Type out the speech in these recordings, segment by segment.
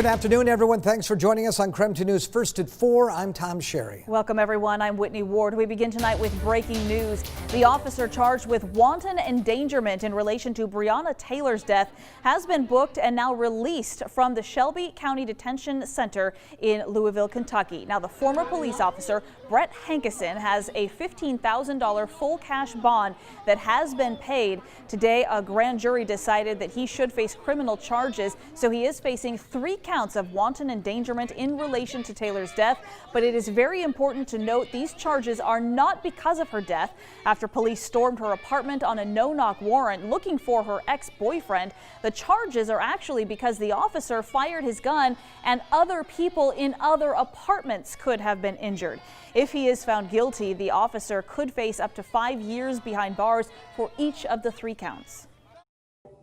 Good afternoon, everyone. Thanks for joining us on KREM 2 News First at 4. I'm Tom Sherry. Welcome, everyone. I'm Whitney Ward. We begin tonight with breaking news. The officer charged with wanton endangerment in relation to Breonna Taylor's death has been booked and now released from the Shelby County Detention Center in Louisville, Kentucky. Now, the former police officer, Brett Hankison, has a $15,000 full cash bond that has been paid. Today, a grand jury decided that he should face criminal charges, so he is facing 3 counts of wanton endangerment in relation to Taylor's death. But it is very important to note these charges are not because of her death. After police stormed her apartment on a no-knock warrant looking for her ex-boyfriend, the charges are actually because the officer fired his gun and other people in other apartments could have been injured. If he is found guilty, the officer could face up to 5 years behind bars for each of the 3 counts.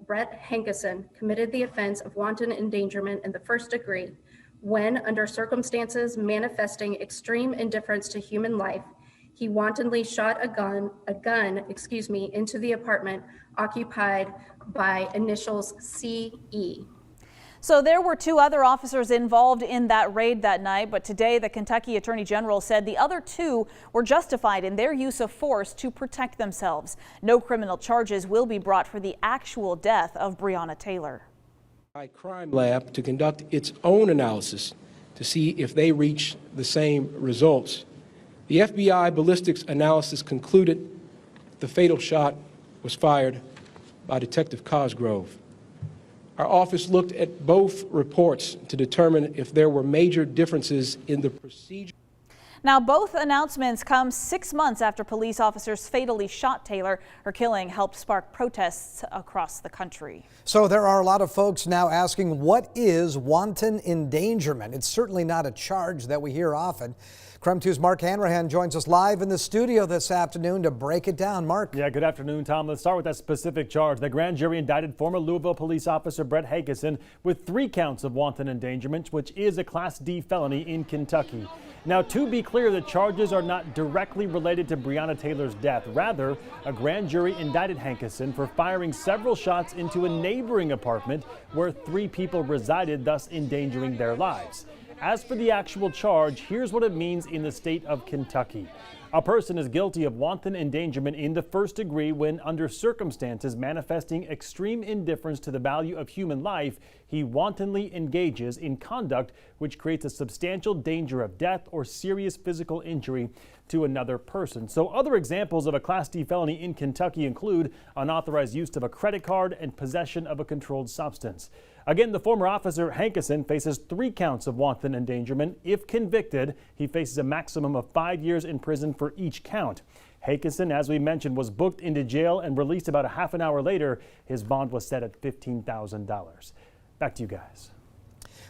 Brett Hankison committed the offense of wanton endangerment in the first degree when, under circumstances manifesting extreme indifference to human life, he wantonly shot a gun into the apartment occupied by initials CE. So there were 2 other officers involved in that raid that night, but today the Kentucky Attorney General said the other 2 were justified in their use of force to protect themselves. No criminal charges will be brought for the actual death of Breonna Taylor. Crime lab to conduct its own analysis to see if they reach the same results. The FBI ballistics analysis concluded the fatal shot was fired by Detective Cosgrove. Our office looked at both reports to determine if there were major differences in the procedure. Now, both announcements come 6 months after police officers fatally shot Taylor. Her killing helped spark protests across the country. So there are a lot of folks now asking, what is wanton endangerment? It's certainly not a charge that we hear often. KREM 2's Mark Hanrahan joins us live in the studio this afternoon to break it down. Mark. Yeah, good afternoon, Tom. Let's start with that specific charge. The grand jury indicted former Louisville police officer Brett Hankison with 3 counts of wanton endangerment, which is a Class D felony in Kentucky. Now, to be clear, the charges are not directly related to Breonna Taylor's death. Rather, a grand jury indicted Hankison for firing several shots into a neighboring apartment where 3 people resided, thus endangering their lives. As for the actual charge, here's what it means in the state of Kentucky. A person is guilty of wanton endangerment in the first degree when, under circumstances manifesting extreme indifference to the value of human life, he wantonly engages in conduct which creates a substantial danger of death or serious physical injury to another person. So other examples of a Class D felony in Kentucky include unauthorized use of a credit card and possession of a controlled substance. Again, the former officer Hankison faces 3 counts of wanton endangerment. If convicted, he faces a maximum of 5 years in prison for each count. Hankison, as we mentioned, was booked into jail and released about a half an hour later. His bond was set at $15,000. Back to you guys.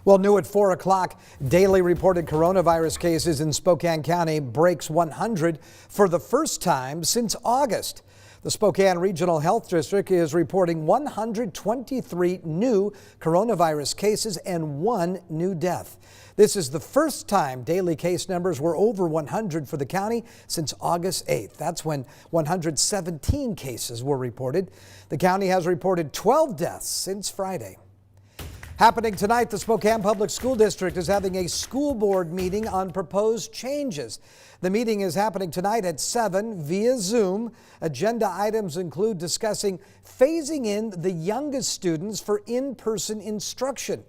Well, new at 4 o'clock, daily reported coronavirus cases in Spokane County breaks 100 for the first time since August. The Spokane Regional Health District is reporting 123 new coronavirus cases and 1 new death. This is the first time daily case numbers were over 100 for the county since August 8th. That's when 117 cases were reported. The county has reported 12 deaths since Friday. Happening tonight, the Spokane Public School District is having a school board meeting on proposed changes. The meeting is happening tonight at 7 via Zoom. Agenda items include discussing phasing in the youngest students for in-person instruction.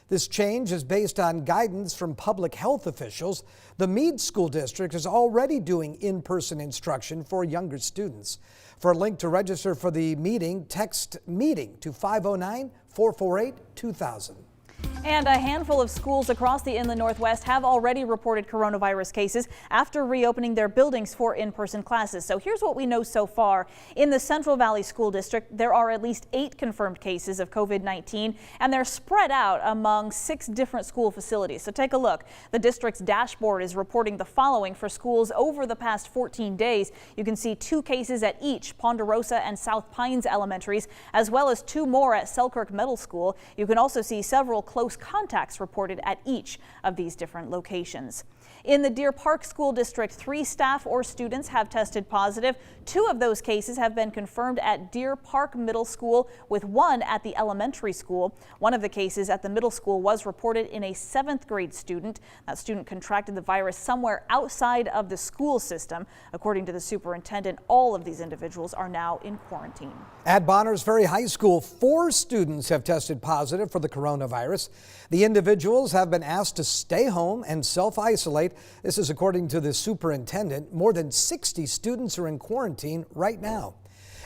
This change is based on guidance from public health officials. The Meade School District is already doing in-person instruction for younger students. For a link to register for the meeting, text MEETING to 509-448-2000. And a handful of schools across the Inland Northwest have already reported coronavirus cases after reopening their buildings for in-person classes. So here's what we know so far. In the Central Valley School District, there are at least 8 confirmed cases of COVID-19, and they're spread out among 6 different school facilities. So take a look. The district's dashboard is reporting the following for schools over the past 14 days. You can see 2 cases at each Ponderosa and South Pines elementaries, as well as 2 more at Selkirk Middle School. You can also see several close close contacts reported at each of these different locations. In the Deer Park School District, 3 staff or students have tested positive. 2 of those cases have been confirmed at Deer Park Middle School, with 1 at the elementary school. One of the cases at the middle school was reported in a 7th grade student. That student contracted the virus somewhere outside of the school system. According to the superintendent, all of these individuals are now in quarantine. At Bonners Ferry High School, 4 students have tested positive for the coronavirus. The individuals have been asked to stay home and self-isolate. This is according to the superintendent. More than 60 students are in quarantine right now.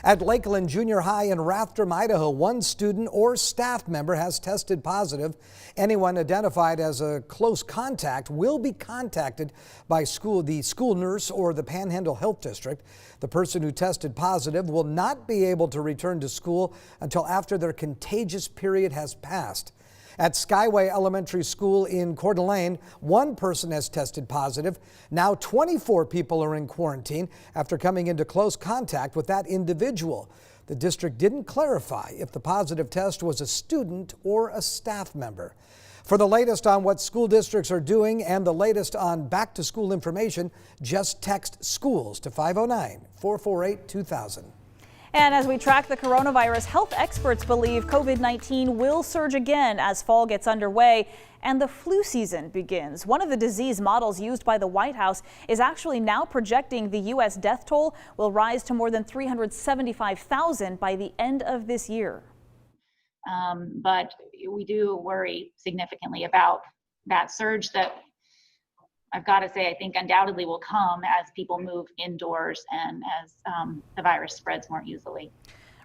At Lakeland Junior High in Rathdrum, Idaho, 1 student or staff member has tested positive. Anyone identified as a close contact will be contacted by the school nurse or the Panhandle Health District. The person who tested positive will not be able to return to school until after their contagious period has passed. At Skyway Elementary School in Coeur d'Alene, 1 person has tested positive. Now 24 people are in quarantine after coming into close contact with that individual. The district didn't clarify if the positive test was a student or a staff member. For the latest on what school districts are doing and the latest on back-to-school information, just text SCHOOLS to 509-448-2000. And as we track the coronavirus, health experts believe COVID-19 will surge again as fall gets underway and the flu season begins. One of the disease models used by the White House is actually now projecting the U.S. death toll will rise to more than 375,000 by the end of this year. But we do worry significantly about that surge that I've got to say, I think undoubtedly will come as people move indoors and as the virus spreads more easily.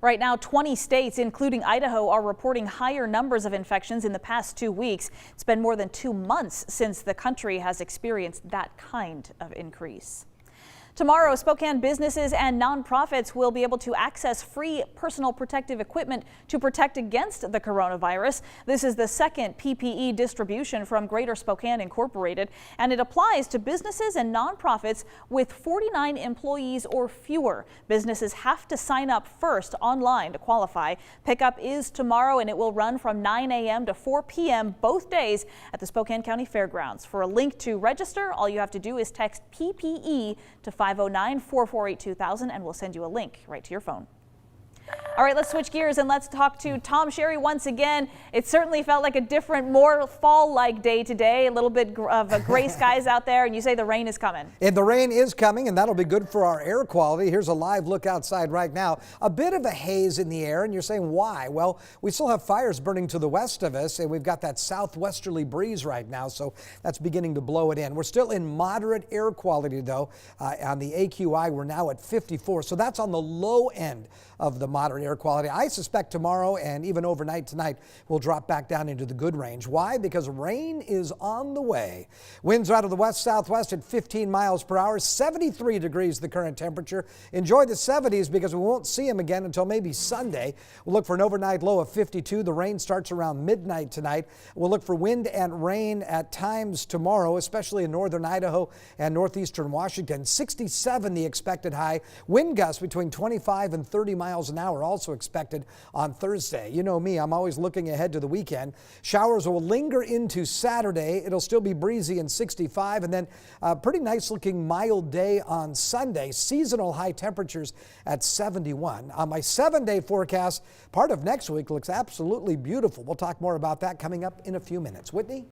Right now, 20 states, including Idaho, are reporting higher numbers of infections in the past 2 weeks. It's been more than 2 months since the country has experienced that kind of increase. Tomorrow, Spokane businesses and nonprofits will be able to access free personal protective equipment to protect against the coronavirus. This is the second PPE distribution from Greater Spokane Incorporated, and it applies to businesses and nonprofits with 49 employees or fewer. Businesses have to sign up first online to qualify. Pickup is tomorrow, and it will run from 9 a.m. to 4 p.m. both days at the Spokane County Fairgrounds. For a link to register, all you have to do is text PPE to 509-448-2000 and we'll send you a link right to your phone. All right, let's switch gears and let's talk to Tom Sherry once again. It certainly felt like a different, more fall-like day today. A little bit of gray skies out there, and you say the rain is coming. And the rain is coming, and that'll be good for our air quality. Here's a live look outside right now. A bit of a haze in the air, and you're saying why? Well, we still have fires burning to the west of us, and we've got that southwesterly breeze right now, so that's beginning to blow it in. We're still in moderate air quality, though. On the AQI, we're now at 54, so that's on the low end of the moderate air quality. I suspect tomorrow and even overnight tonight will drop back down into the good range. Why? Because rain is on the way. Winds are out of the west-southwest at 15 miles per hour, 73 degrees the current temperature. Enjoy the 70s because we won't see them again until maybe Sunday. We'll look for an overnight low of 52. The rain starts around midnight tonight. We'll look for wind and rain at times tomorrow, especially in northern Idaho and northeastern Washington. 67 the expected high. Wind gusts between 25 and 30 miles an hour also expected on Thursday. You know me, I'm always looking ahead to the weekend. Showers will linger into Saturday. It'll still be breezy and 65, and then a pretty nice looking mild day on Sunday. Seasonal high temperatures at 71. On my 7-day forecast, part of next week looks absolutely beautiful. We'll talk more about that coming up in a few minutes. Whitney?